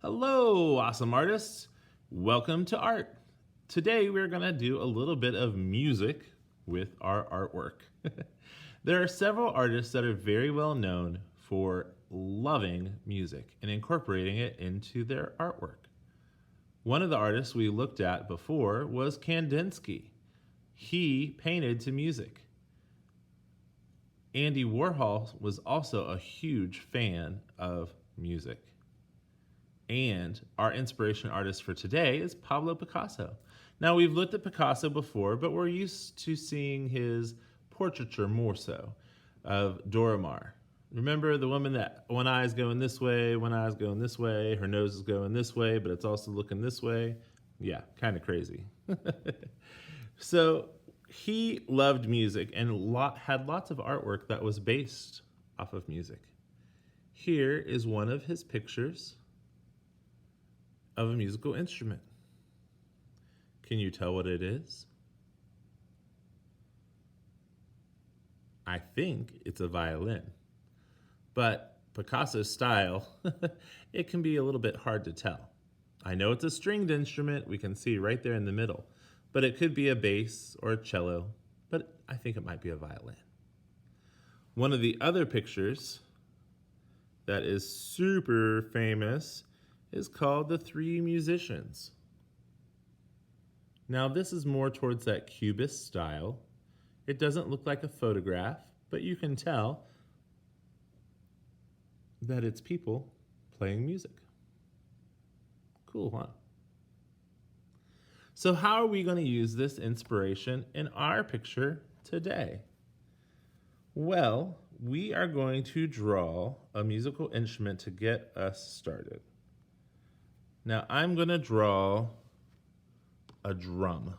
Hello, awesome artists. Welcome to art. Today we're going to do a little bit of music with our artwork. There are several artists that are very well known for loving music and incorporating it into their artwork. One of the artists we looked at before was Kandinsky. He painted to music. Andy Warhol was also a huge fan of music. And our inspiration artist for today is Pablo Picasso. Now, we've looked at Picasso before, but we're used to seeing his portraiture more so of Dora Maar. Remember the woman that one eye's going this way, one eye's going this way, her nose is going this way, but it's also looking this way? Yeah, kind of crazy. So he loved music and had lots of artwork that was based off of music. Here is one of his pictures of a musical instrument. Can you tell what it is? I think it's a violin. But Picasso's style, it can be a little bit hard to tell. I know it's a stringed instrument, we can see right there in the middle, but it could be a bass or a cello, but I think it might be a violin. One of the other pictures that is super famous is called The Three Musicians. Now this is more towards that cubist style. It doesn't look like a photograph, but you can tell that it's people playing music. Cool, huh? So how are we going to use this inspiration in our picture today? Well, we are going to draw a musical instrument to get us started. Now I'm going to draw a drum.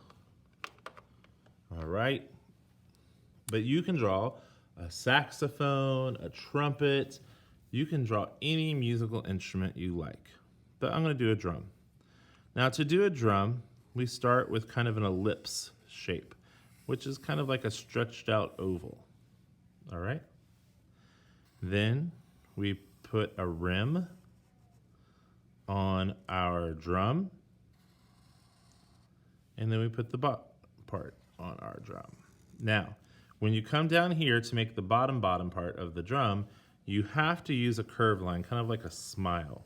All right. But you can draw a saxophone, a trumpet. You can draw any musical instrument you like. But I'm going to do a drum. Now to do a drum, we start with kind of an ellipse shape, which is kind of like a stretched out oval. All right. Then we put a rim on our drum, and then we put the bottom part on our drum. Now, when you come down here to make the bottom part of the drum, you have to use a curved line, kind of like a smile.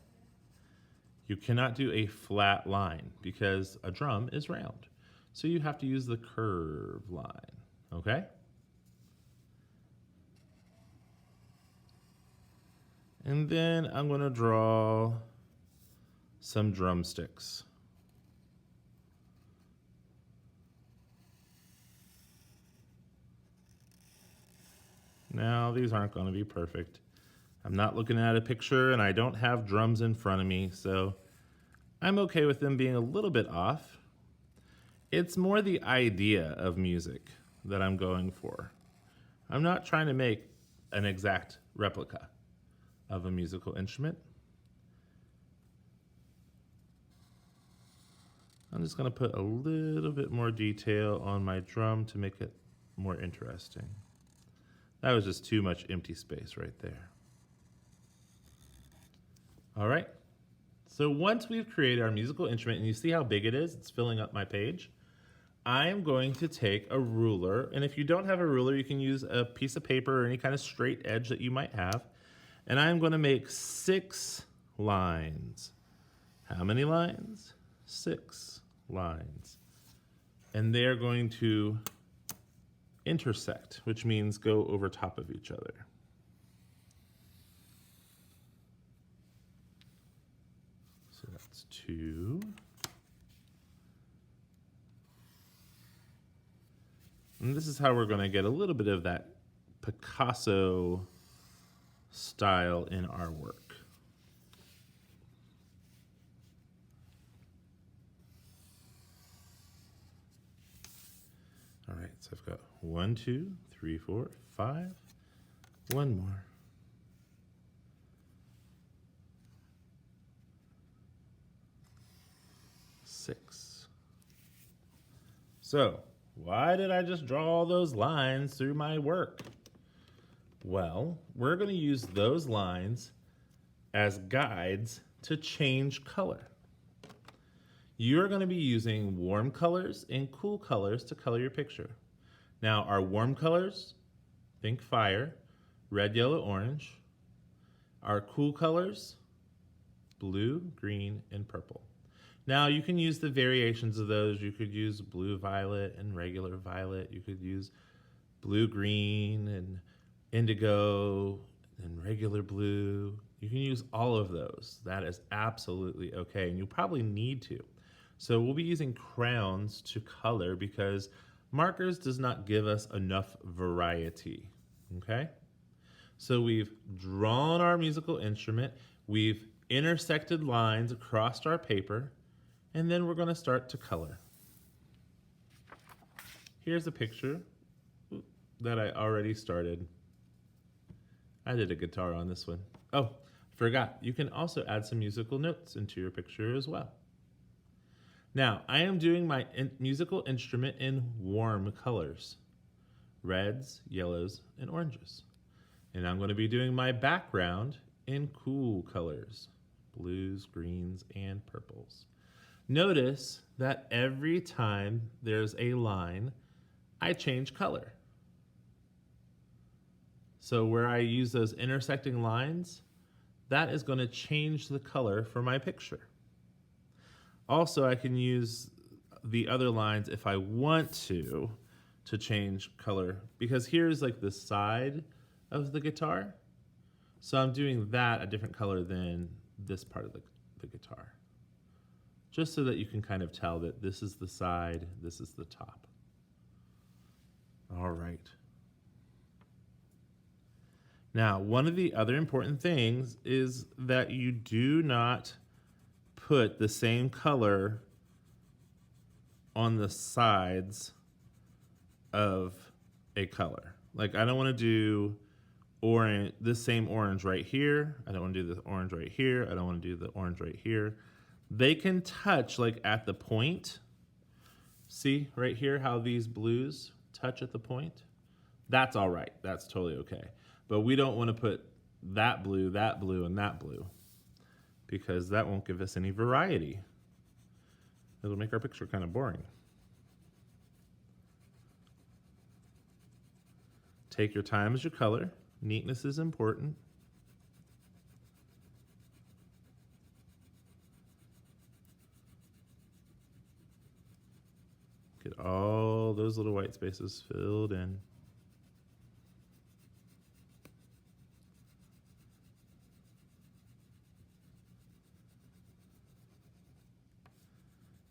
You cannot do a flat line because a drum is round. So you have to use the curved line, okay? And then I'm going to draw some drumsticks. Now, these aren't going to be perfect. I'm not looking at a picture and I don't have drums in front of me, so I'm okay with them being a little bit off. It's more the idea of music that I'm going for. I'm not trying to make an exact replica of a musical instrument. I'm just going to put a little bit more detail on my drum to make it more interesting. That was just too much empty space right there. All right. So once we've created our musical instrument, and you see how big it is, it's filling up my page, I'm going to take a ruler, and if you don't have a ruler, you can use a piece of paper or any kind of straight edge that you might have, and I'm going to make 6 lines. How many lines? 6 lines. And they're going to intersect, which means go over top of each other. So that's 2. And this is how we're going to get a little bit of that Picasso style in our work. All right, so I've got 1, 2, 3, 4, 5. One more. 6. So, why did I just draw all those lines through my work? Well, we're going to use those lines as guides to change color. You're going to be using warm colors and cool colors to color your picture. Now, our warm colors, think fire, red, yellow, orange. Our cool colors, blue, green, and purple. Now, you can use the variations of those. You could use blue, violet, and regular violet. You could use blue, green, and indigo, and regular blue. You can use all of those. That is absolutely okay, and you probably need to. So we'll be using crayons to color because markers does not give us enough variety, okay? So we've drawn our musical instrument, we've intersected lines across our paper, and then we're gonna start to color. Here's a picture that I already started. I did a guitar on this one. Oh, forgot, you can also add some musical notes into your picture as well. Now, I am doing my musical instrument in warm colors, reds, yellows, and oranges. And I'm going to be doing my background in cool colors, blues, greens, and purples. Notice that every time there's a line, I change color. So where I use those intersecting lines, that is going to change the color for my picture. Also, I can use the other lines if I want to change color, because here's like the side of the guitar. So I'm doing that a different color than this part of the guitar. Just so that you can kind of tell that this is the side, this is the top. All right. Now, one of the other important things is that you do not put the same color on the sides of a color. Like, I don't want to do orange, this same orange right here. I don't want to do the orange right here. I don't want to do the orange right here. They can touch like at the point. See right here how these blues touch at the point? That's all right. That's totally okay. But we don't want to put that blue, and that blue, because that won't give us any variety. It'll make our picture kind of boring. Take your time as you color. Neatness is important. Get all those little white spaces filled in.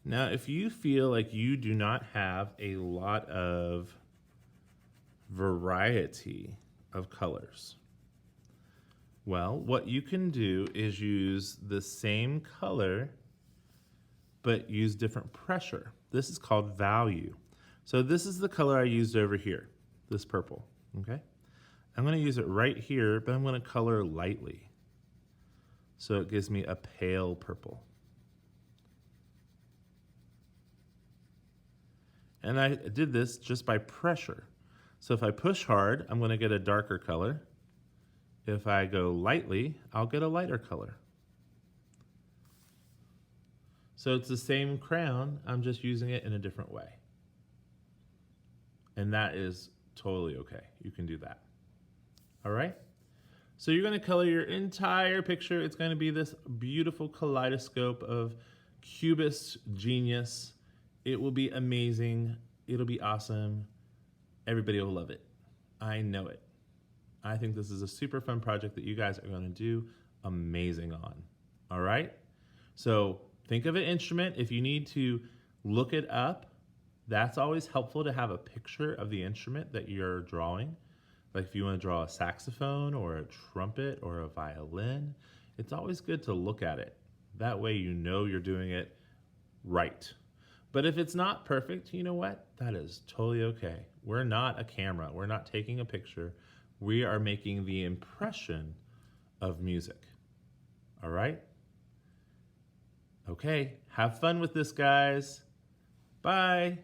Now, if you feel like you do not have a lot of variety of colors, well, what you can do is use the same color, but use different pressure. This is called value. So this is the color I used over here, this purple, okay? I'm gonna use it right here, but I'm gonna color lightly. So it gives me a pale purple. And I did this just by pressure. So if I push hard, I'm going to get a darker color. If I go lightly, I'll get a lighter color. So it's the same crayon, I'm just using it in a different way. And that is totally okay. You can do that. All right? So you're going to color your entire picture. It's going to be this beautiful kaleidoscope of cubist genius. It will be amazing. It'll be awesome. Everybody will love it. I know it. I think this is a super fun project that you guys are going to do amazing on. All right? So think of an instrument. If you need to look it up, that's always helpful to have a picture of the instrument that you're drawing. Like if you want to draw a saxophone or a trumpet or a violin, it's always good to look at it. That way you know you're doing it right. But if it's not perfect, you know what? That is totally okay. We're not a camera. We're not taking a picture. We are making the impression of music. All right? Okay, have fun with this, guys. Bye.